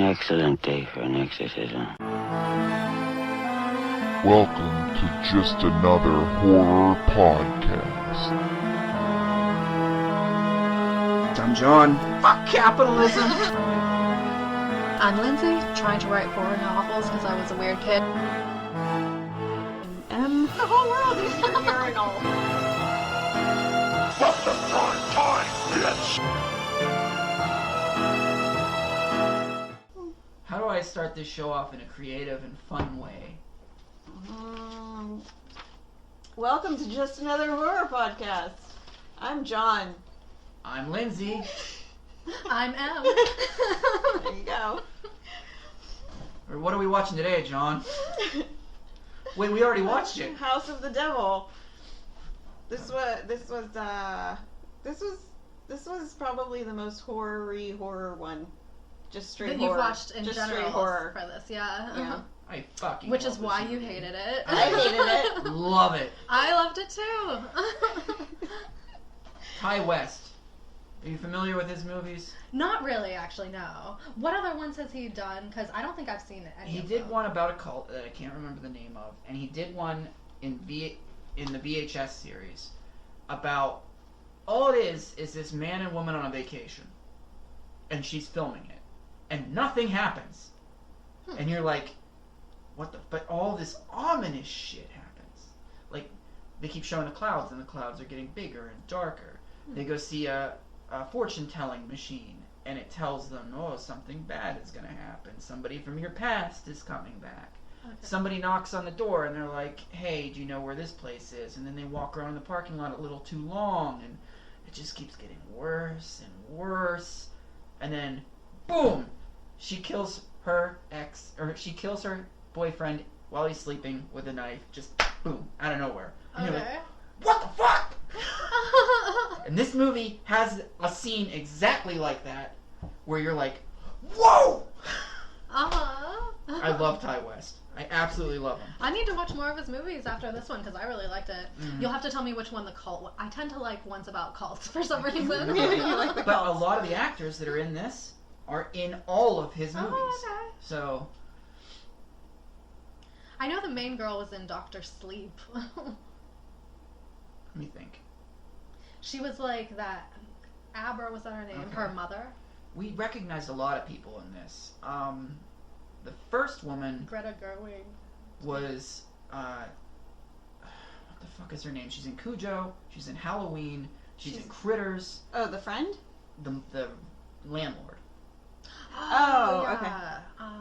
excellent day for an exorcism. Welcome to Just Another Horror Podcast. I'm John. Fuck capitalism! I'm Lindsay, trying to write horror novels because I was a weird kid. The whole world is your urinal. Fuck the prime time, bitch! How do I start this show off in a creative and fun way? Welcome to Just Another Horror Podcast. I'm John. I'm Lindsay. I'm Em. There you go. Or what are we watching today, John? Wait, we already watched it. House of the Devil. This was probably the most horror one. Just straight that horror. you've watched in just general straight horror. for this, yeah. Yeah. I fucking Which love is this why movie. you hated it. I hated it. Love it. I loved it too. Ty West. Are you familiar with his movies? Not really, actually, no. What other ones has he done? Because I don't think I've seen any He of did them. one about a cult that I can't remember the name of, and he did one in the VHS series about all it is this man and woman on a vacation, and she's filming it, and nothing happens, and you're like, what the? But all this ominous shit happens. Like they keep showing the clouds, and the clouds are getting bigger and darker. They go see a fortune-telling machine, and it tells them, oh, something bad is going to happen. Somebody from your past is coming back. Okay. Somebody knocks on the door, and they're like, hey, do you know where this place is? And then they walk around the parking lot a little too long, and it just keeps getting worse and worse. And then, boom, she kills her boyfriend while he's sleeping with a knife. Just, boom, out of nowhere. And you're like, Okay. what the fuck? And this movie has a scene exactly like that, where you're like, whoa! Uh-huh. I love Ty West. I absolutely love him. I need to watch more of his movies after this one because I really liked it. Mhm. You'll have to tell me which one the cult. I tend to like ones about cults for some reason. You like the But a cults. lot of the actors that are in this are in all of his movies. Oh, okay. So, I know the main girl was in Dr. Sleep. let me think. She was like that. Aber, was that her name? Okay. Her mother? We recognized a lot of people in this. The first woman Greta Gerwig. was, what the fuck is her name? She's in Cujo, she's in Halloween, she's in Critters, Oh, the friend? the landlord. Oh, yeah. okay.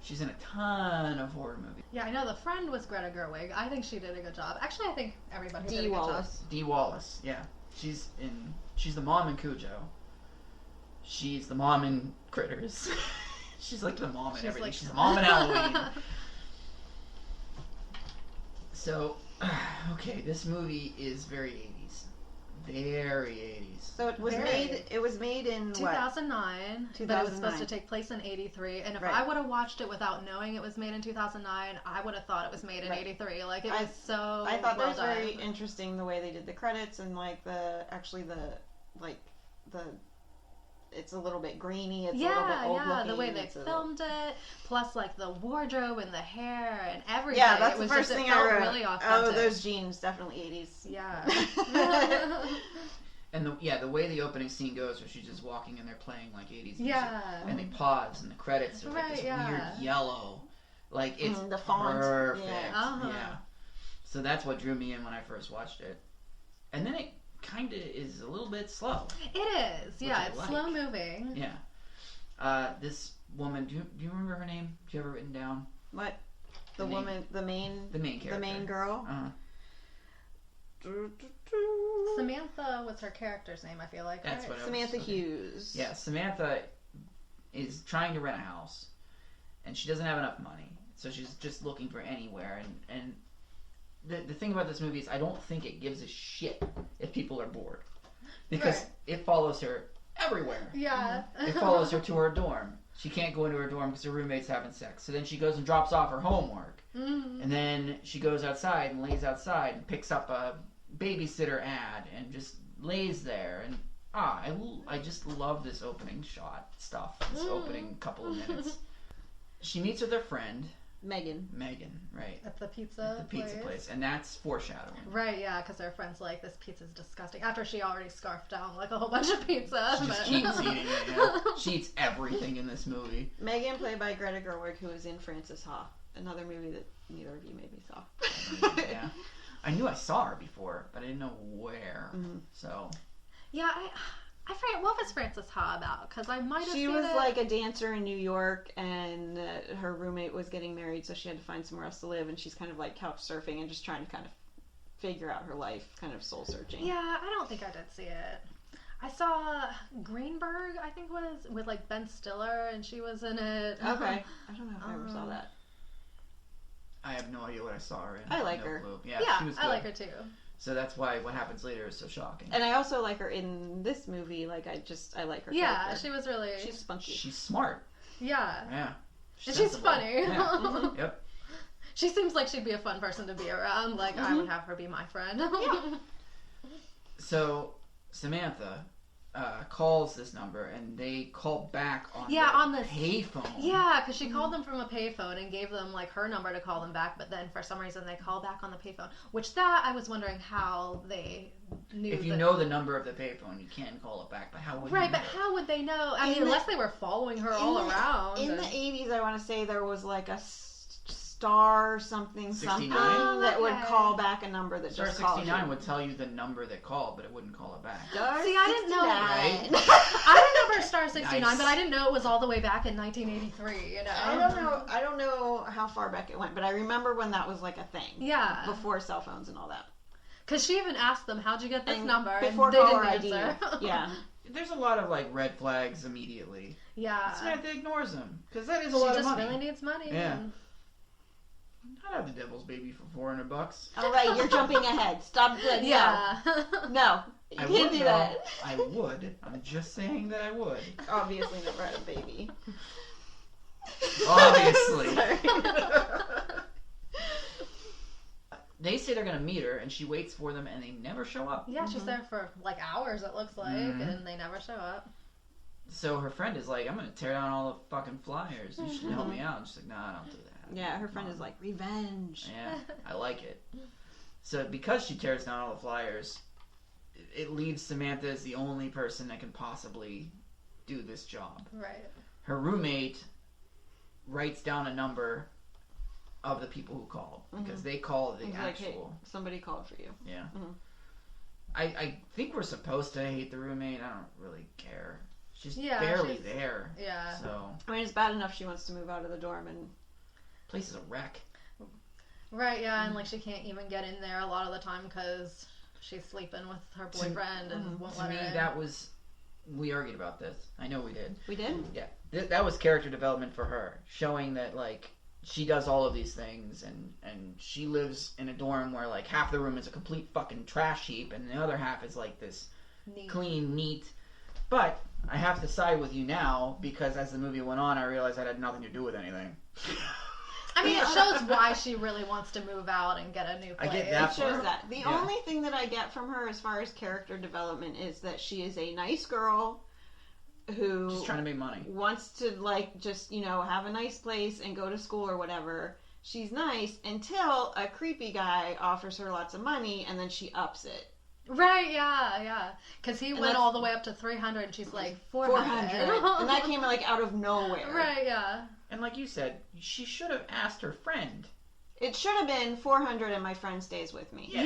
She's in a ton of horror movies. Yeah, I know the friend was Greta Gerwig. I think she did a good job. Actually, I think everybody did a Dee good job. Wallace. Dee Wallace, yeah. She's the mom in Cujo. She's the mom in Critters. She's like the mom in everything. like- She's the mom in Halloween. So, okay, this movie is very 80s. Very 80s. So it was made in what? 2009, but it was supposed to 2009. take place in 83. And if Right. I would have watched it without knowing it was made in 2009, I would have thought it was made in Right. 83. Like, it was so I thought that well was done. very interesting the way they did the credits and like it's a little bit grainy. It's a little bit old looking. the way they it's a- filmed it, plus like the wardrobe and the hair and everything. Yeah, that's it the was first just, thing it felt I wrote. really Oh, authentic. those jeans, definitely 80s. Yeah. And the way the opening scene goes, where she's just walking and they're playing like 80s music. Yeah. And they pause and the credits are like Right, this yeah. weird yellow. Like, it's the font, perfect. yeah. Uh-huh. Yeah. So that's what drew me in when I first watched it. And then it kind of is a little bit slow. It is. Yeah, I it's like. slow moving. Yeah. This woman, do you remember her name? Do you have it written down? What? The The name. woman, the main character. the main girl. Uh-huh. Samantha was her character's name, I feel like. That's right? what I was Samantha okay. Hughes. Yeah, Samantha is trying to rent a house, and she doesn't have enough money, so she's just looking for anywhere. And the thing about this movie is I don't think it gives a shit if people are bored, because Right. it follows her everywhere. Yeah. It follows her to her dorm. She can't go into her dorm because her roommate's having sex. So then she goes and drops off her homework. Mhm. And then she goes outside and lays outside and picks up a babysitter ad and just lays there. And I just love this opening shot stuff. This opening couple of minutes. She meets with her friend. Megan, right. At the pizza place. And that's foreshadowing. Right, yeah, because her friend's like, this pizza's disgusting. After she already scarfed down like a whole bunch of pizza. She just keeps eating it, yeah. She eats everything in this movie. Megan, played by Greta Gerwig, who was in Frances Ha, another movie that neither of you maybe saw. Yeah. I knew I saw her before, but I didn't know where. Mm-hmm. So. Yeah, I forget, what was Frances Ha about? Because I might have She seen was it. like a dancer in New York, and her roommate was getting married, so she had to find somewhere else to live, and she's kind of like couch surfing and just trying to kind of figure out her life, kind of soul searching. Yeah, I don't think I did see it. I saw Greenberg, I think was, with like Ben Stiller, and she was in it. Okay. I don't know if I ever saw that. I have no idea what I saw her in. I like no her. Clue. Yeah, Yeah, she was good. I like her too. So that's why what happens later is so shocking. And I also like her in this movie. Like, I like her Yeah, character. she was really... She's spunky. She's smart. Yeah. Yeah. And she's sensible. funny. Yeah. Yep. She seems like she'd be a fun person to be around. Like, I would have her be my friend. Yeah. So Samantha calls this number, and they call back on on the payphone. Yeah, because she called them from a payphone and gave them like her number to call them back, but then for some reason they call back on the payphone. Which that I was wondering how they knew. If you know the number of the payphone, you can call it back. But how would you Right, know? but how would they know? I mean, In the- unless they were following her all around. In and- the 80s, I want to say there was like a star something 69? that would Okay. call back a number that Star just called 69 you. would tell you the number that called, but it wouldn't call it back. Star See, I didn't know 69. I remember Star 69, Nice. but I didn't know it was all the way back in 1983, you know? I don't know how far back it went, but I remember when that was like a thing. Yeah. Before cell phones and all that. Because she even asked them, how'd you get this And number? before and they caller didn't ID. answer. Yeah. There's a lot of like red flags immediately. Yeah. Samantha ignores them because that is a She lot of just money. really needs money. Yeah. and- I'd have the devil's baby for $400. All right, you're jumping ahead. Stop doing Yeah. No. You I can't would do though. that. I would. I'm just saying that I would. Obviously never had a baby. Obviously. Sorry. They say they're gonna meet her, and she waits for them, and they never show up. Yeah, she's there for like hours, it looks like, Mhm. and they never show up. So her friend is like, "I'm gonna tear down all the fucking flyers. You should help me out." And she's like, "No, I don't do that." Yeah, her friend is like, revenge. Yeah, I like it. So because she tears down all the flyers, it leaves Samantha as the only person that can possibly do this job. Right. Her roommate writes down a number of the people who called because they call the He's like, hey, actual. somebody called for you. Yeah. Mhm. I think we're supposed to hate the roommate. I don't really care. She's Yeah, barely she's- there. Yeah. So I mean, it's bad enough she wants to move out of the dorm and place is a wreck. Right, yeah, and like she can't even get in there a lot of the time because she's sleeping with her boyfriend and won't To let me, her in. that was. We argued about this. I know we did. we did. Yeah, that was character development for her, showing that like she does all of these things, and she lives in a dorm where like half the room is a complete fucking trash heap, and the other half is like this Neat. clean, neat. But I have to side with you now because as the movie went on, I realized that had nothing to do with anything. I mean, it shows why she really wants to move out and get a new I place. get that It shows part. that. The Yeah. only thing that I get from her as far as character development is that she is a nice girl who Just trying to make money. wants to like just, you know, have a nice place and go to school or whatever. She's nice until a creepy guy offers her lots of money and then she ups it. Right, yeah. Because he went that's- all the way up to 300 and she's like, 400. And that came like out of nowhere. Right, yeah. And like you said, she should have asked her friend. It should have been 400 and my friend stays with me. Yeah.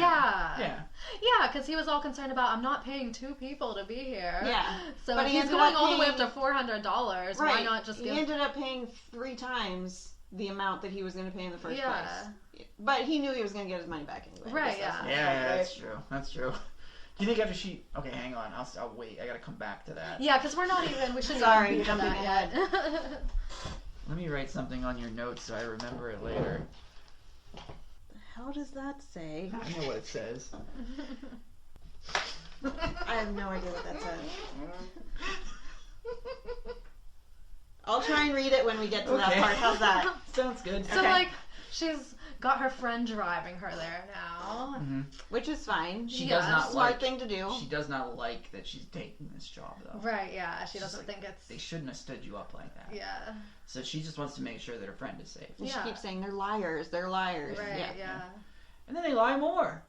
Yeah. Yeah, because he was all concerned about, I'm not paying 2 people to be here. Yeah. So But if he he's ended going up all the way up paying- to $400, Right. why not just He give... ended up paying 3 times the amount that he was going to pay in the first Yeah. place. But he knew he was going to get his money back anyway. Right, I guess that's Yeah, right. that's true. That's true. Do you think after she? Okay, hang on. I'll wait. I gotta come back to that. Yeah, because we're not even... We shouldn't Sorry, even be to jumping that yet. Let me write something on your notes so I remember it later. How does that say? I know what it says. I have no idea what that says. I'll try and read it when we get to that Okay. part. How's that? Sounds good. So, Okay. like, she's got her friend driving her there now. Which is fine. She Yeah. does not Smart like. thing to do. She does not like that she's taking this job though. Right, yeah. She She's doesn't like, think it's... They shouldn't have stood you up like that. Yeah. So she just wants to make sure that her friend is safe. And Yeah. she keeps saying, they're liars, they're liars. Right, yeah. And then they lie more.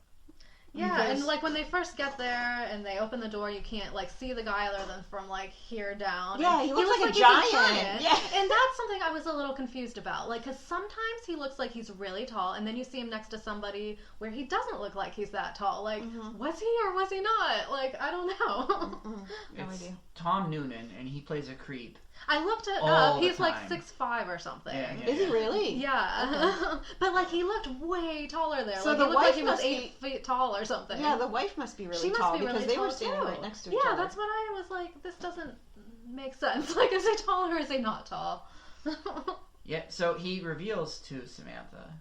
Yeah, Because- and like when they first get there and they open the door, you can't like see the guy other than from like here down. Yeah, And he looks like a he's giant. Yeah. And that's something I was a little confused about. Like, because sometimes he looks like he's really tall, and then you see him next to somebody where he doesn't look like he's that tall. Like, was he or was he not? Like, I don't know. No It's idea. Tom Noonan, and he plays a creep. I looked it All up. the He's like time. 6'5" or something. Yeah, Is he really? Yeah. But like he looked way taller there. So like the he looked like wife he was must 8 feet tall or something. Yeah, the wife must be She really must tall be because really they tall were standing too. right next to each Yeah, other. that's what I was like. This doesn't make sense. Like, is he tall or is he not tall? Yeah, so he reveals to Samantha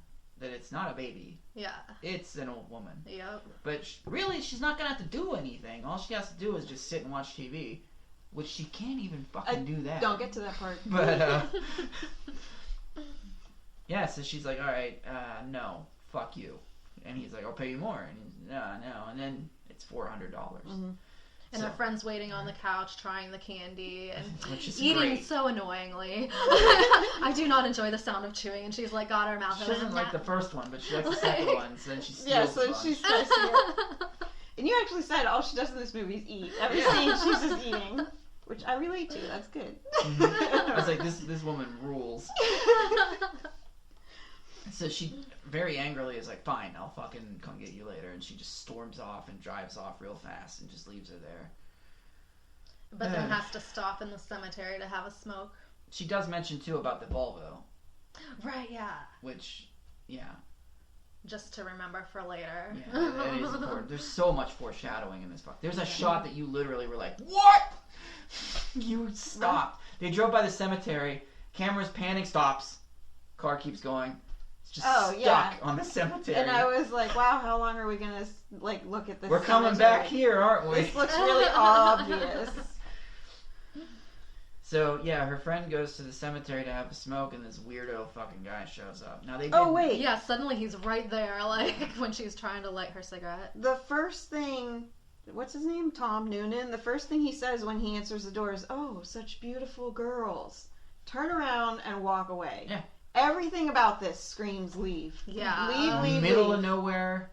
that it's not a baby. Yeah. It's an old woman. Yep. But really, she's not going to have to do anything. All she has to do is just sit and watch TV. Which she can't even fucking do that. Don't get to that part. But, yeah, so she's like, alright, no, fuck you. And he's like, I'll pay you more. And he's, no. And then it's $400. And So- her friend's waiting on the couch trying the candy and Which is eating great. so annoyingly. I do not enjoy the sound of chewing, and she's like got her mouth She open. doesn't like the first one, but she likes the second one, so then she steals Yeah, a so bunch. she's spicy. And you actually said all she does in this movie is eat. Every scene she's just eating. Which I relate to. That's good. I was like, this woman rules. So she very angrily is like, fine, I'll fucking come get you later. And she just storms off and drives off real fast and just leaves her there. But then has to stop in the cemetery to have a smoke. She does mention, too, about the Volvo. Right, yeah. Which, yeah. Just to remember for later. Yeah, that is important. There's so much foreshadowing in this fuck. There's a shot that you literally were like, what? You stopped. They drove by the cemetery. Camera's panning, stops. Car keeps going. It's just stuck on the cemetery. And I was like, wow, how long are we going to like look at this We're coming cemetery? back here, aren't we? This looks really obvious. So, yeah, her friend goes to the cemetery to have a smoke, and this weirdo fucking guy shows up. Now, they Oh, didn't- wait. Yeah, suddenly he's right there, like, when she's trying to light her cigarette. The first thing, what's his name? Tom Noonan. The first thing he says when he answers the door is, oh, such beautiful girls. Turn around and walk away. Yeah. Everything about this screams leave. Yeah. Leave. Middle of nowhere.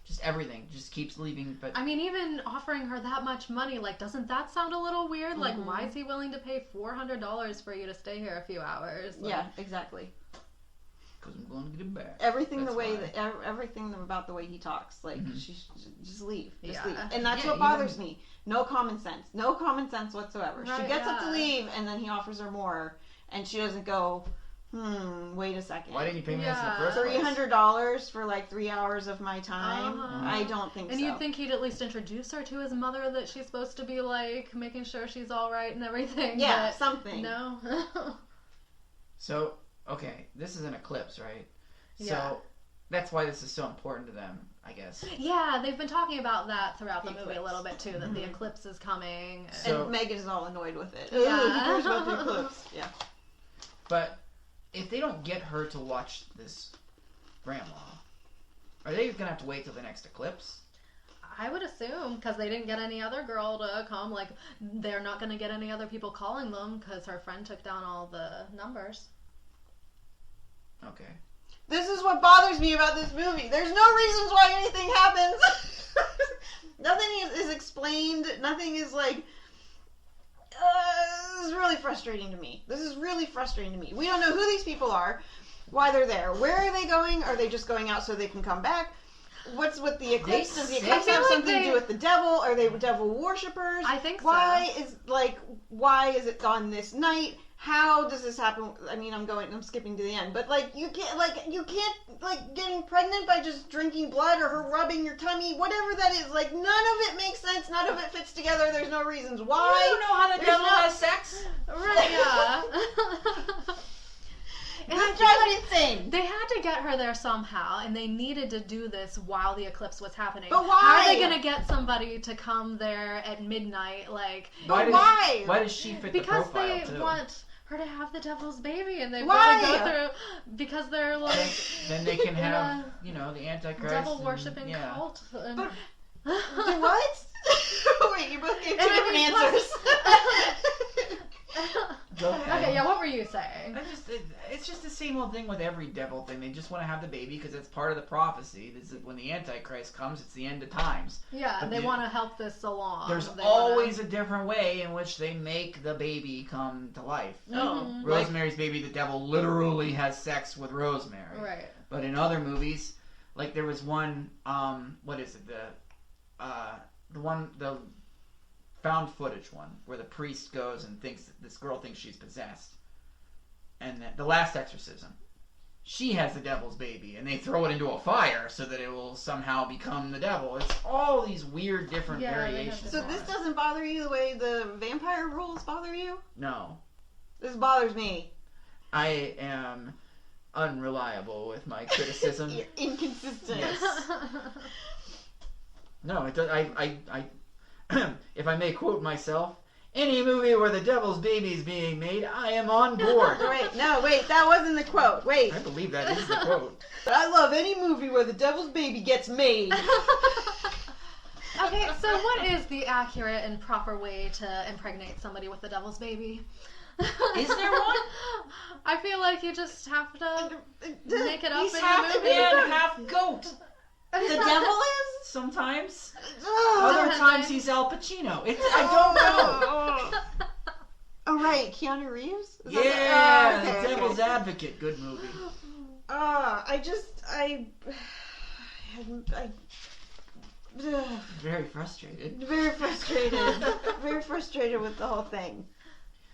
Just everything. Just keeps leaving. But I mean, even offering her that much money, like, doesn't that sound a little weird? Like, why is he willing to pay $400 for you to stay here a few hours? Like, Yeah, exactly. because I'm going to get it back. Everything That's the way why. that everything about the way he talks, like she's just leave, Yeah. leave, and that's Yeah, what bothers me. No common sense whatsoever. She Right, gets up to yeah. leave, and then he offers her more, and she doesn't go. Wait a second. Why didn't you pay me this in the Yeah. first place? $300 for like 3 hours of my time? Uh-huh. I don't think And so. you'd think he'd at least introduce her to his mother, that she's supposed to be, like, making sure she's all right and everything. yeah, but something. no. So, okay, this is an eclipse, right? Yeah. So, that's why this is so important to them, I guess. Yeah, they've been talking about that throughout the The movie a eclipse. little bit, too, that the eclipse is coming. So- And Meg is all annoyed with it. Yeah. Ooh, who cares about the eclipse? Yeah. But if they don't get her to watch this grandma, are they going to have to wait till the next eclipse? I would assume, because they didn't get any other girl to come, like, they're not going to get any other people calling them, because her friend took down all the numbers. Okay. This is what bothers me about this movie. There's no reasons why anything happens. Nothing is explained. Nothing is like. This is really frustrating to me. We don't know who these people are, why they're there, where are they going? Are they just going out so they can come back? What's with the eclipse? Does the They eclipse say- have I feel like something to they- do with the devil? Are they devil worshippers? I think so. Why is it on this night? How does this happen? I mean, I'm skipping to the end, but you can't getting pregnant by just drinking blood or her rubbing your tummy, whatever that is. Like, none of it makes sense. None of it fits together. There's no reasons why. You don't know how the There's devil no- has sex? Right, yeah. And I This feel drives like me insane. they had to get her there somehow, and they needed to do this while the eclipse was happening. But How are they why? going to get somebody to come there at midnight? Like, But Why why? Why does she fit the because profile, they too? want her to have the devil's baby, and they've Why? got to go through because they're like Then they can have, the Antichrist. devil worshipping cult. And, But- what? Wait, you both gave two And I different mean, answers. Go ahead. Okay, yeah, what were you saying? It's just the same old thing with every devil thing. They just want to have the baby because it's part of the prophecy. This is when the Antichrist comes, it's the end of times. Yeah, But they want to help this along. There's They always wanna... a different way in which they make the baby come to life. Mhm. Rosemary's Baby, the devil literally has sex with Rosemary. Right. But in other movies, like there was one, what is it? The found footage one where the priest goes and thinks this girl thinks she's possessed, and the last exorcism, she has the devil's baby, and they throw it into a fire so that it will somehow become the devil. It's all these weird different Yeah, they have variations. So on this it. doesn't bother you the way the vampire rules bother you? No, This bothers me. I am unreliable with my criticism. You're inconsistent. Yes. No, it does. I if I may quote myself, any movie where the devil's baby is being made, I am on board. Wait, that wasn't the quote. Wait. I believe that is the quote. I love any movie where the devil's baby gets made. Okay, so what is the accurate and proper way to impregnate somebody with the devil's baby? Is there one? I feel like you just have to make it up He's in half the movie. man, half goat. The devil is? Sometimes. Ugh. Other times he's Al Pacino. I don't know. Oh, right. Keanu Reeves? Is that Yeah, the- oh, okay, The Devil's okay. Advocate. Good movie. Very frustrated. Very frustrated. Very frustrated with the whole thing.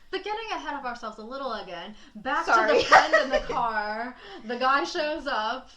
But getting ahead of ourselves a little again, back Sorry. to the friend in the car. The guy shows up.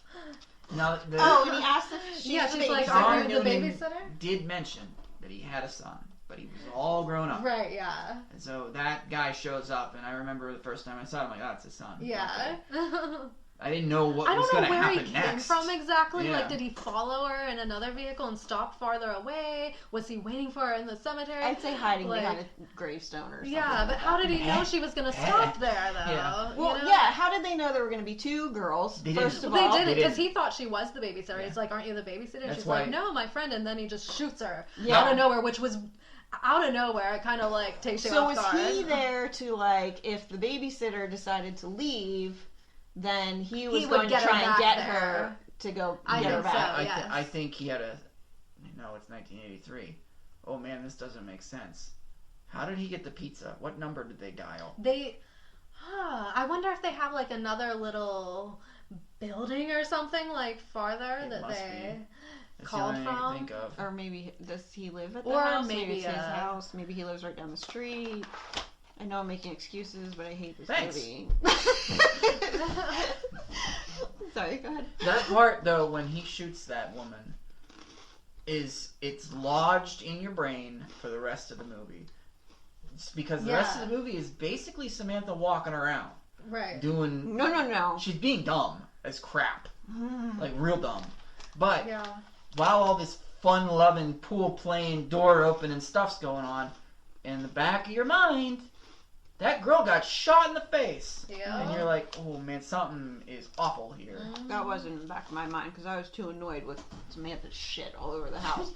Now, Oh, and he asked if she's Yeah, the she's like, babysitter. are you the Newman babysitter? did mention that he had a son, but he was all grown up. Right, yeah. And so that guy shows up, and I remember the first time I saw him, I'm like, oh, it's his son. Yeah. Okay. I didn't know what I was don't going know to where he happen came next. from exactly. Yeah. Like, did he follow her in another vehicle and stop farther away? Was he waiting for her in the cemetery? I'd say hiding Like- behind a gravestone or something. Yeah, but how did he know she was going to stop there, though? Yeah. Well, you know? yeah, how did they know there were going to be two girls, They first didn't. of They all? didn't, They because didn't. he thought she was the babysitter. Yeah. He's like, aren't you the babysitter? That's She's why- like, no, my friend. And then he just shoots her Yeah. out of nowhere, which was out of nowhere. It kind of like takes you So off was guard. he there to, like, if the babysitter decided to leave, then he was would going to get her try and back get there. her to go I get her think so, back? yes. I think he had a... No, it's 1983. Oh, man, this doesn't make sense. How did he get the pizza? What number did they dial? I wonder if they have like another little building or something like farther It that must they That's called the only thing I from. can think of. Or maybe, does he live at the Or house? maybe, it's his uh, house. Maybe he lives right down the street. I know I'm making excuses, but I hate this Thanks. movie. Sorry, go ahead. That part, though, when he shoots that woman, it's lodged in your brain for the rest of the movie. It's because the rest of the movie is basically Samantha walking around, Right. doing... No. She's being dumb as crap. Like, real dumb. But Yeah. while all this fun-loving, pool-playing, door-opening stuff's going on, in the back of your mind, that girl got shot in the face. Yeah. And you're like, oh, man, something is awful here. That wasn't in the back of my mind because I was too annoyed with Samantha's shit all over the house.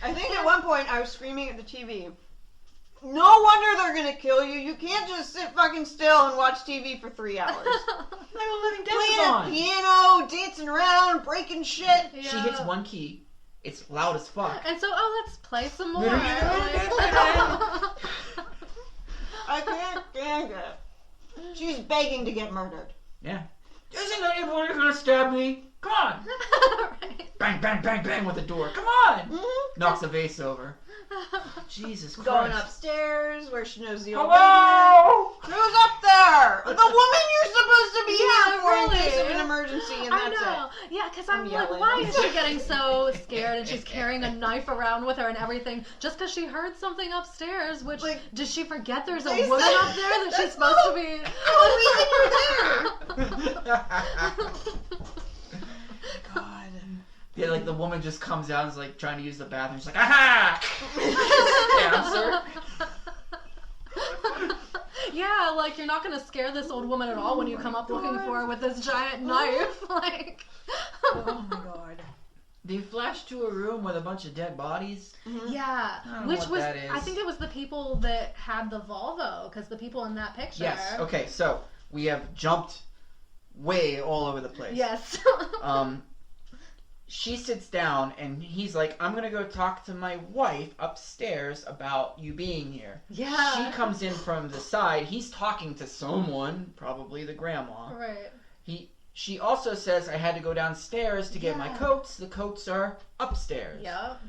I think at one point I was screaming at the TV. No wonder they're gonna kill you. You can't just sit fucking still and watch TV for 3 hours. Like a living dead is Playing a on. piano, dancing around, breaking shit. Yeah. She hits one key. It's loud as fuck. And so, let's play some more. I can't stand it. She's begging to get murdered. Yeah. Isn't anybody gonna stab me? Come on! Right. Bang, bang, bang, bang with the door. Come on! Mm-hmm. Knocks a vase over. Jesus Christ. Going upstairs where she knows the old lady. Hello! Who's up there? The woman you're supposed to be Yeah, here for in really. case of an emergency, and I that's know. it. Yeah, because I'm I'm like, yelling. why is she getting so scared and she's carrying a knife around with her and everything? Just because she heard something upstairs, which, Like, does she forget there's a they woman said- up there that she's that's supposed to be... God. Yeah, like the woman just comes out and is like trying to use the bathroom. She's like, aha! Stabs her. Yeah, like, you're not gonna scare this old woman at all when you come up looking for her with this giant knife. Like, Oh my god. They flash to a room with a bunch of dead bodies. yeah, I don't know which what was, that is. I think it was the people that had the Volvo, because the people in that picture. Yes. Okay, so we have jumped way all over the place. Yes. She sits down and he's like, I'm gonna go talk to my wife upstairs about you being here. Yeah. She comes in from the side. He's talking to someone, probably the grandma. Right. She also says, I had to go downstairs to get my coats. The coats are upstairs. Yep.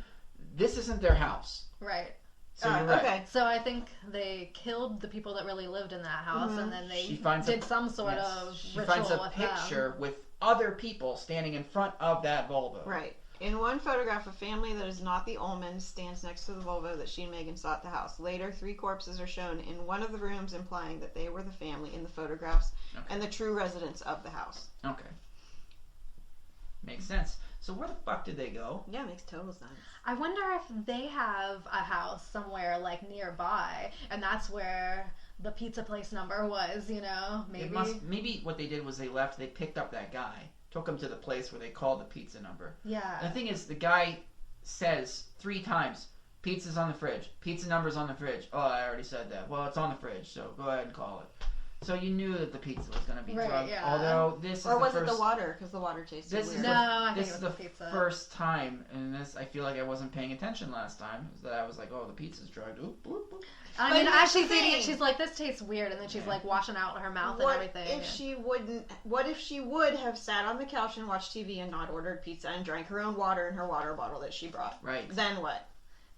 This isn't their house. Right. So you're right. Okay. So I think they killed the people that really lived in that house, and then they She finds did some sort of She ritual finds a with picture them. with other people standing in front of that Volvo. Right. In one photograph, a family that is not the Ullmans stands next to the Volvo that she and Megan saw at the house. Later, 3 corpses are shown in one of the rooms, implying that they were the family in the photographs and the true residents of the house. Okay. Makes sense. So where the fuck did they go? Yeah, makes total sense. I wonder if they have a house somewhere like nearby, and that's where the pizza place number was. You know, maybe. Maybe what they did was they left. They picked up that guy, took him to the place where they called the pizza number. Yeah. The thing is, the guy says 3 times, "Pizza's on the fridge. Pizza number's on the fridge." Oh, I already said that. Well, it's on the fridge, so go ahead and call it. So you knew that the pizza was going to be Right, drugged. yeah. Although this is Or was the it first. the water? Because the water tasted This weird. is No, I think this it is was the the pizza. first time, and this I feel like I wasn't paying attention last time. Is that I was like, "Oh, the pizza's drugged." Oop, oop, oop. I But mean, here's as the she's eating thing. it, she's like, "This tastes weird," and then she's Yeah. like washing out her mouth What and everything. if she wouldn't? What if she would have sat on the couch and watched TV and not ordered pizza and drank her own water in her water bottle that she brought? Right. Then what?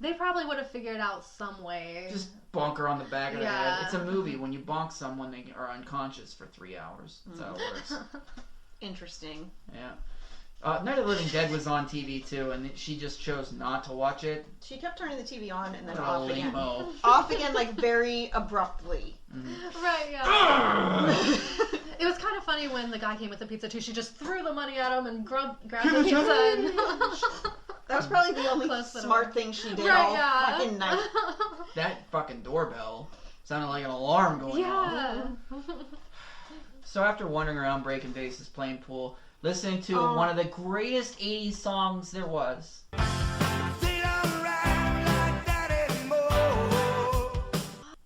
They probably would have figured out some way. Just bonk her on the back of the Yeah. head. It's a movie. When you bonk someone, they are unconscious for 3 hours. That's how it works. Interesting. Yeah. Night of the Living Dead was on TV too, and she just chose not to watch it. She kept turning the TV on and then What a off again. lame-o. Off again, like very abruptly. Right, yeah. It was kind of funny when the guy came with the pizza too. She just threw the money at him and grabbed the pizza and... That was probably the only Close the smart door. thing she did Right, all yeah. fucking night. That fucking doorbell sounded like an alarm going off. Yeah. So after wandering around breaking bases, playing pool, listening to one of the greatest 80s songs there was.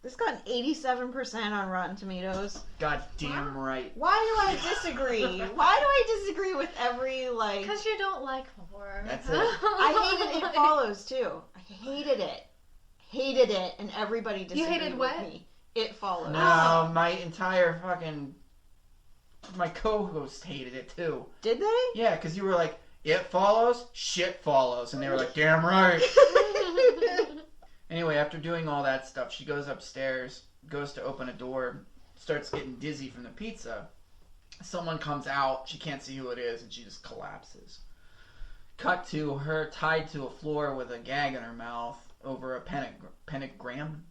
This got an 87% on Rotten Tomatoes. God damn right. Why do I disagree? Why do I disagree with every, like... Because you don't like horror. That's it. I hated It Follows, too. I hated it. Hated it, and everybody disagreed hated with what? me. It Follows. No, my entire fucking... My co-host hated it too. Did they? Yeah, because you were like, it follows, shit follows. And they were like, damn right. Anyway, after doing all that stuff, she goes upstairs, goes to open a door, starts getting dizzy from the pizza. Someone comes out, she can't see who it is, and she just collapses. Cut to her tied to a floor with a gag in her mouth over a pentagram.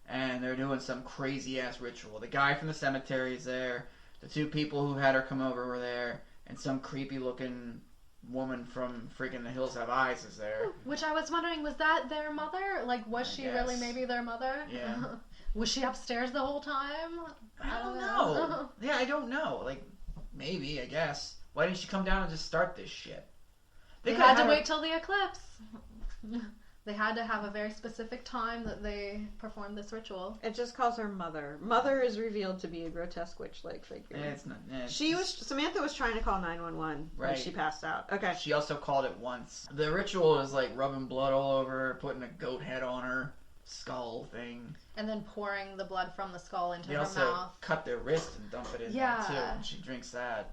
And they're doing some crazy ass ritual. The guy from the cemetery is there, the 2 people who had her come over were there, and some creepy looking woman from freaking The Hills Have Eyes is there. Which I was wondering, was that their mother? Like, was she really guess. maybe their mother? Yeah. Was she upstairs the whole time? I don't know. Yeah, I don't know. Like, maybe, I guess. Why didn't she come down and just start this shit? They could've had to her- wait till the eclipse. They had to have a very specific time that they performed this ritual. It just calls her Mother. Mother is revealed to be a grotesque witch-like figure. It's not. Samantha was trying to call 911 when Right. she passed out. Okay. She also called it once. The ritual is like rubbing blood all over her, putting a goat head on her skull thing. And then pouring the blood from the skull into They her also mouth. cut their wrist and dump it in Yeah. there too. And she drinks that,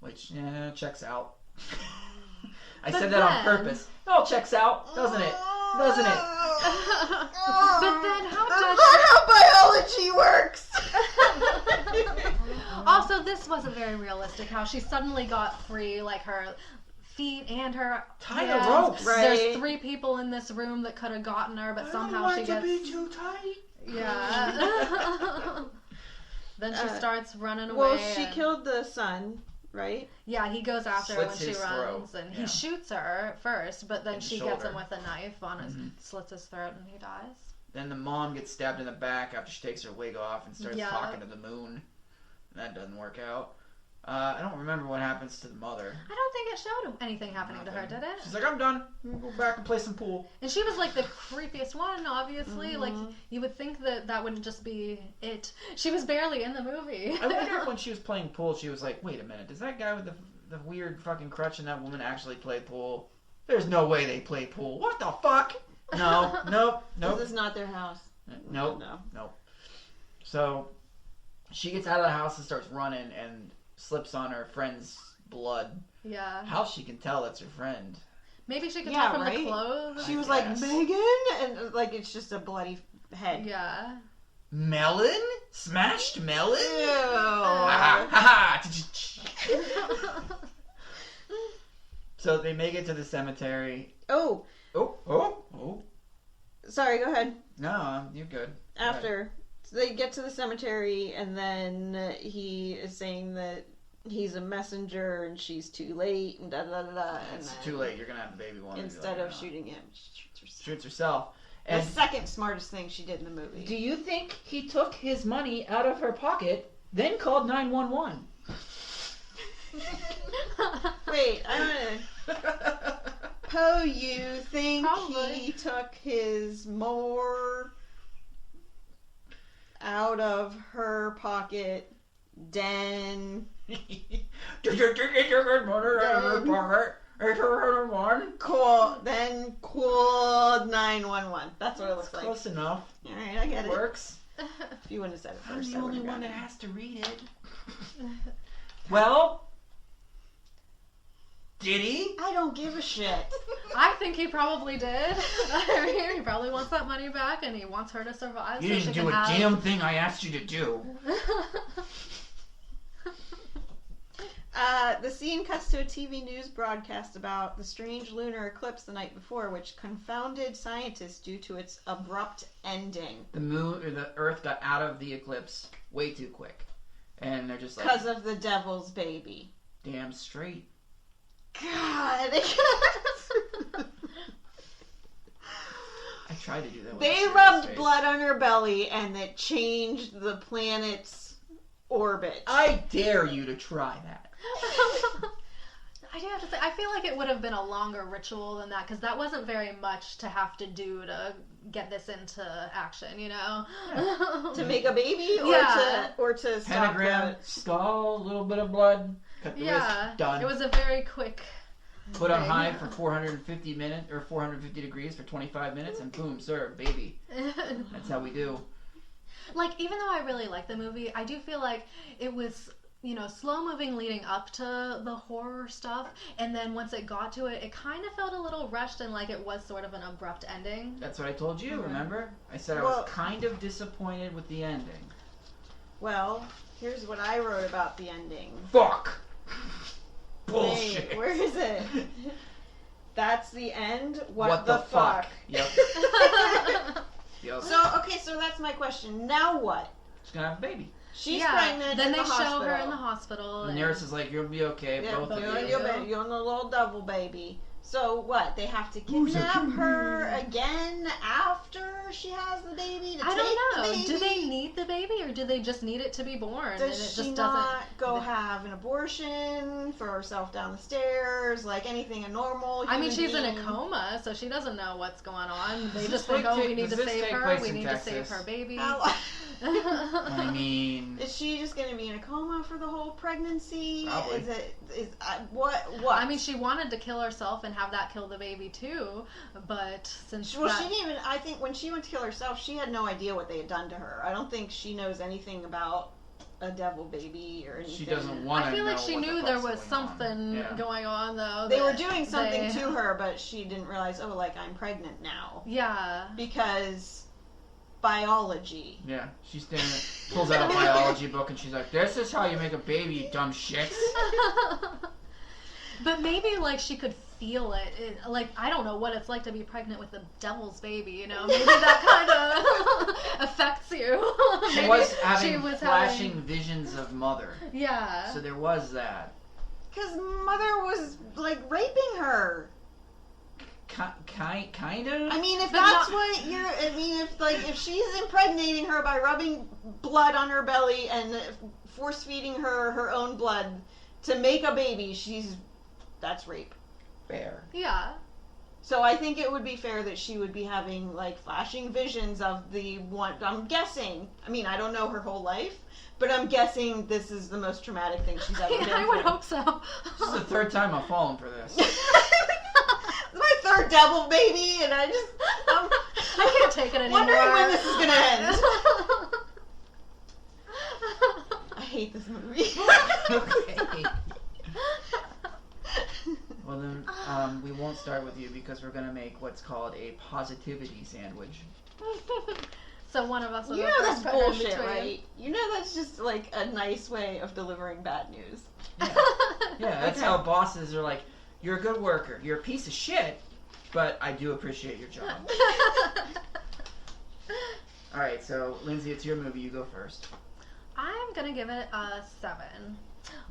which checks out. I But said that on then- purpose. It all checks out, doesn't it? Doesn't it? But then how Not does how biology works! Also, this wasn't very realistic. How she suddenly got free, like her feet and her Tie the hands. ropes. Right. There's 3 people in this room that could have gotten her, but somehow she gets. too tight. Yeah. Then she starts running away. Well, she and- killed the son, right? Yeah, he goes after her when Slits she his runs, throat. and Yeah. he shoots her first, but then In the she gets him shoulder. with a knife on his, Mhm. slits his throat, and he dies. Then the mom gets stabbed in the back after she takes her wig off and starts talking to the moon. And that doesn't work out. I don't remember what happens to the mother. I don't think it showed anything happening to her, did it? She's like, I'm done. I'm gonna go back and play some pool. And she was like the creepiest one, obviously. Like, you would think that wouldn't just be it. She was barely in the movie. I wonder if when she was playing pool, she was like, wait a minute, does that guy with the weird fucking crutch and that woman actually play pool? There's no way they play pool. What the fuck? No, nope. This is not their house. Nope. So, she gets out of the house and starts running and slips on her friend's blood. Yeah. How she can tell that's her friend? Maybe she could tell from the clothes. She was like, Megan? And like, it's just a bloody head. Yeah. Melon? Smashed melon? Ew. Ha ha ha! So they make it to the cemetery. Oh. Sorry, go ahead. No, you're good. After. So they get to the cemetery, and then he is saying that he's a messenger and she's too late, and da da da da. It's too late. You're gonna have the baby one. Instead of shooting him, she shoots herself. The second smartest thing she did in the movie. Do you think he took his money out of her pocket, then called 911? Wait, I wanna. Poe, you think Probably. he took his more out of her pocket than Did you think he took his money out of her pocket? then called 911. That's what it looks like. Close enough. Alright, I get it. Works. If you wouldn't have said it I'm first, the I only would've one that gotten it. has to read it. Well, did he? I don't give a shit. I think he probably did. I mean, he probably wants that money back, and he wants her to survive. You didn't do a damn thing I asked you to do. The scene cuts to a TV news broadcast about the strange lunar eclipse the night before, which confounded scientists due to its abrupt ending. The moon or the Earth got out of the eclipse way too quick, and they're just like, Because of the devil's baby. damn straight. God. I tried to do that. With a They serious rubbed face. blood on her belly, and it changed the planet's orbit. I dare you to try that. I do have to say, I feel like it would have been a longer ritual than that, because that wasn't very much to have to do to get this into action, you know? To make a baby, or to stop Pentagram, skull, a little bit of blood, cut the wrist, done. It was a very quick Put on thing. high for 450 minutes or 450 degrees for 25 minutes, and boom, serve, baby. That's how we do. Like, even though I really like the movie, I do feel like it was, you know, slow moving leading up to the horror stuff, and then once it got to it, it kind of felt a little rushed and like it was sort of an abrupt ending. That's what I told you, remember? I said I was kind of disappointed with the ending. Well, here's what I wrote about the ending. Fuck! Bullshit. Wait, where is it? That's the end? What the fuck? Yep. Yep. So that's my question. Now what? She's gonna have a baby. She's pregnant Then in they the hospital. show her in the hospital. The nurse is like, you'll be okay, Yeah, both of you're, you. you're the little devil baby. So what? They have to kidnap her again after she has the baby to I take don't know. the baby? Do they need the baby, or do they just need it to be born? And it Does just she doesn't not go have an abortion, throw herself down the stairs, like anything a normal I mean, human she's in a being? coma, so she doesn't know what's going on. They Does just this think, oh, take- we need to does this save take her. place We in need to save Texas? her baby. How- I mean, Is she just going to be in a coma for the whole pregnancy? Probably. What? I mean, she wanted to kill herself and have that kill the baby too, but since Well, she didn't even. I think when she went to kill herself, she had no idea what they had done to her. I don't think she knows anything about a devil baby or anything. she doesn't want to I feel like she what the knew there fuck's was going on. something Yeah. going on, though. They that were doing something they- to her, but she didn't realize. Oh, like I'm pregnant now Yeah. because biology. Yeah, she pulls out a biology book and she's like, "This is how you make a baby, you dumb shits." But maybe, like, she could feel it. Like, I don't know what it's like to be pregnant with a devil's baby, you know? Maybe that kind of affects you. She Maybe was having she was flashing having- visions of mother, Yeah. so there was that. Because mother was like raping her. Kind of. I mean, if But that's not- what you're, I mean, if she's impregnating her by rubbing blood on her belly and force feeding her own blood to make a baby, that's rape. Fair. Yeah. So I think it would be fair that she would be having like flashing visions of the one. I'm guessing. I mean, I don't know her whole life, but I'm guessing this is the most traumatic thing she's ever been I would through. hope so. This is the third time I've fallen for this. It's my third devil baby, and I'm I can't take it anymore. wondering when this is gonna end. I hate this movie. Okay. Well then, we won't start with you because we're gonna make what's called a positivity sandwich. So one of us will You go know first, that's put her in bullshit, between. right? You know that's just like a nice way of delivering bad news. Yeah, that's how bosses are like, you're a good worker, you're a piece of shit, but I do appreciate your job. Alright, so Lindsay, it's your movie, you go first. I'm gonna give it a 7.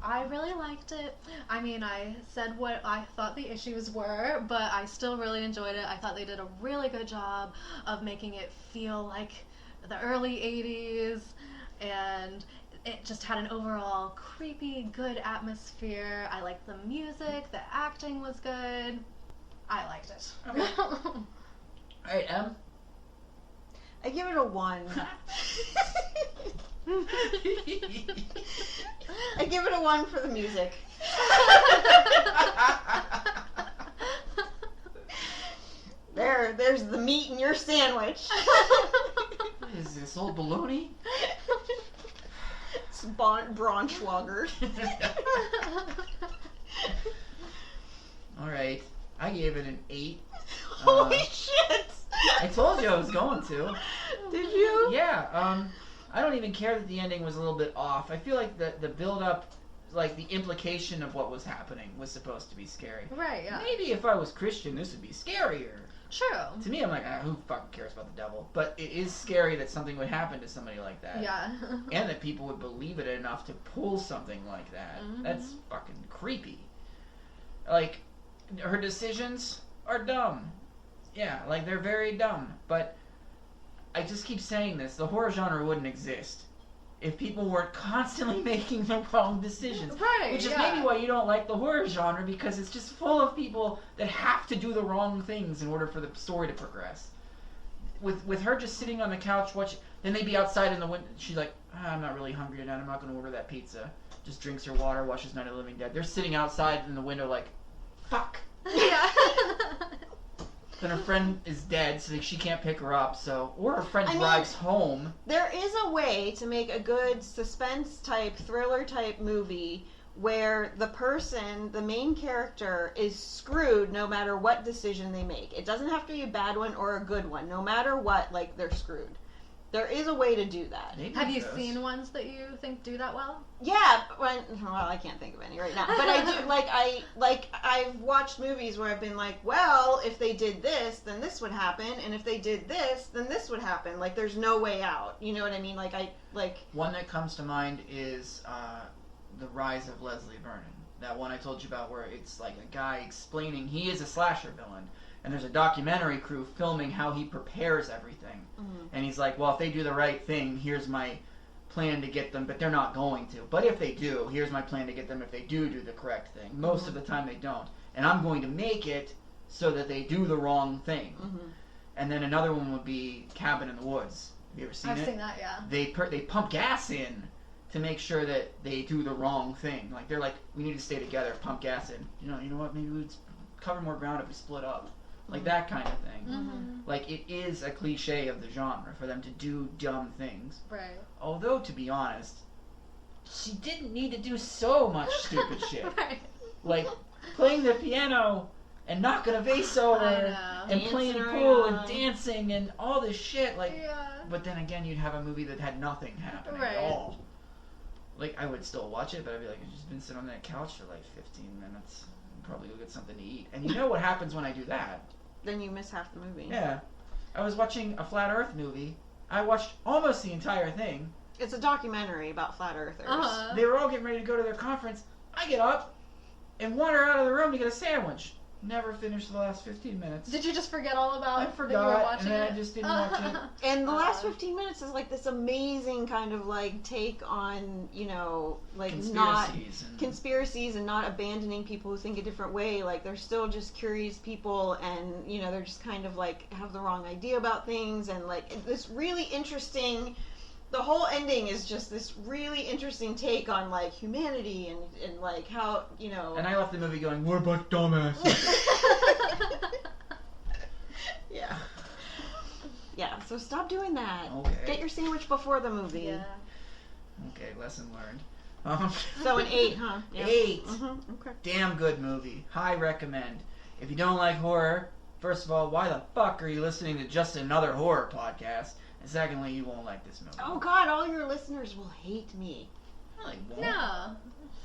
I really liked it. I mean, I said what I thought the issues were, but I still really enjoyed it. I thought they did a really good job of making it feel like the early 80s, and it just had an overall creepy, good atmosphere. I liked the music, the acting was good. I liked it. Okay. Alright, Em? I give it a 1. I give it a 1 for the music. There's the meat in your sandwich. What is this, old baloney? It's Braunschweiger. Alright, I gave it an 8. Holy shit! I told you I was going to. Did you? Yeah, I don't even care that the ending was a little bit off. I feel like the build-up, like the implication of what was happening was supposed to be scary. Right, yeah. Maybe if I was Christian, this would be scarier. True. To me, I'm like, who fucking cares about the devil? But it is scary that something would happen to somebody like that. Yeah. And that people would believe it enough to pull something like that. Mhm. That's fucking creepy. Like, her decisions are dumb. Yeah, like, they're very dumb. But I just keep saying this, the horror genre wouldn't exist if people weren't constantly making the wrong decisions. Right, Which is yeah. maybe why you don't like the horror genre, because it's just full of people that have to do the wrong things in order for the story to progress. With her just sitting on the couch watching, then they'd be outside in the window. She's like, I'm not really hungry tonight. I'm not going to order that pizza. Just drinks her water, watches Night of the Living Dead. They're sitting outside in the window like, fuck. Yeah. Then her friend is dead, so she can't pick her up. So, or her friend I mean- drives home. There is a way to make a good suspense type, thriller type movie where the main character, is screwed no matter what decision they make. It doesn't have to be a bad one or a good one. No matter what, like, they're screwed. There is a way to do that. Maybe Have you it does. seen ones that you think do that well? Yeah, well, I can't think of any right now. But I do, I've watched movies where I've been like, well, if they did this, then this would happen, and if they did this, then this would happen. Like, there's no way out. You know what I mean? One that comes to mind is The Rise of Leslie Vernon. That one I told you about where it's like a guy explaining he is a slasher villain. And there's a documentary crew filming how he prepares everything. Mhm. And he's like, well, if they do the right thing, here's my plan to get them, but they're not going to. But if they do, here's my plan to get them if they do the correct thing. Most of the time they don't. And I'm going to make it so that they do the wrong thing. Mhm. And then another one would be Cabin in the Woods. Have you ever seen I've it? seen that, yeah. They pump gas in to make sure that they do the wrong thing. Like, they're like, we need to stay together, pump gas in. You know what, maybe we'd cover more ground if we split up. Like that kind of thing. Mm-hmm. Like, it is a cliche of the genre for them to do dumb things. Right. Although, to be honest, she didn't need to do so much stupid shit. Right. Like, playing the piano and knocking a vase over I know. and Dancing playing pool and around. dancing and all this shit. Like, Yeah. but then again, you'd have a movie that had nothing happening Right. at all. Like, I would still watch it, but I'd be like, I've just been sitting on that couch for like 15 minutes. I'll probably go get something to eat. And you know what happens when I do that? Then you miss half the movie. Yeah. I was watching a Flat Earth movie. I watched almost the entire thing. It's a documentary about flat earthers. Uh-huh. They were all getting ready to go to their conference. I get up and wander out of the room to get a sandwich. Never finished the last 15 minutes. Did you just forget all about I that you were forgot, watching and then it? I just didn't watch it. And the last 15 minutes is like this amazing kind of like take on, like not conspiracies and not abandoning people who think a different way. Like they're still just curious people, and they're just kind of like have the wrong idea about things, and like this really interesting. The whole ending is just this really interesting take on like humanity and like how And I left the movie going, "What about dumbasses?" Yeah. Yeah. So stop doing that. Okay. Get your sandwich before the movie. Yeah. Okay, lesson learned. So an 8, huh? Yeah. 8. Mm-hmm. Okay. Damn good movie. High recommend. If you don't like horror, first of all, why the fuck are you listening to just another horror podcast? And secondly, you won't like this movie. Oh God, all your listeners will hate me. No, they won't. No.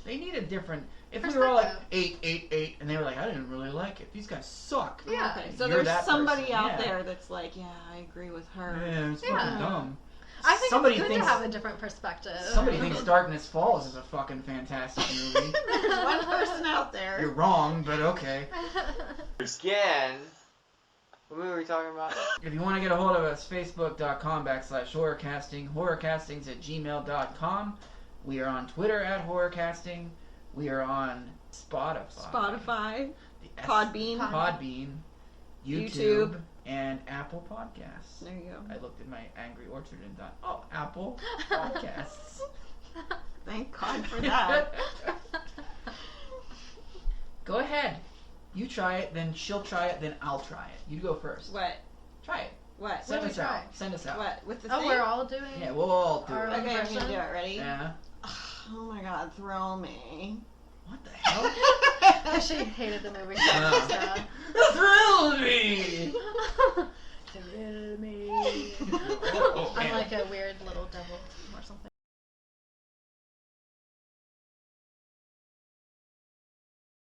They need a different. If we were all like Perspective. 8, and they were like, I didn't really like it. These guys suck. Yeah. Okay. So You're there's that somebody person, out yeah. there that's like, yeah, I agree with her. Yeah, it's Yeah. fucking dumb. I think Somebody it's good thinks- to have a different perspective. Somebody thinks Darkness Falls is a fucking fantastic movie. There's one person out there. You're wrong, but okay. Scan. What movie were we talking about? If you want to get a hold of us, facebook.com/horrorcasting, horrorcastings@gmail.com. We are on Twitter @horrorcasting. We are on Spotify. The Podbean. Podbean. YouTube. And Apple Podcasts. There you go. I looked at my Angry Orchard and thought, oh, Apple Podcasts. Thank God for that. Go ahead. You try it, then she'll try it, then I'll try it. You go first. What? Try it. What? Send do we us out. try? Send us out. What? With the Oh, thing? we're all doing Yeah, we'll all do Our it. own Okay, I'm version? gonna do it. Ready? Yeah. Oh my God, throw me. What the hell? She hated the movie. Yeah. So.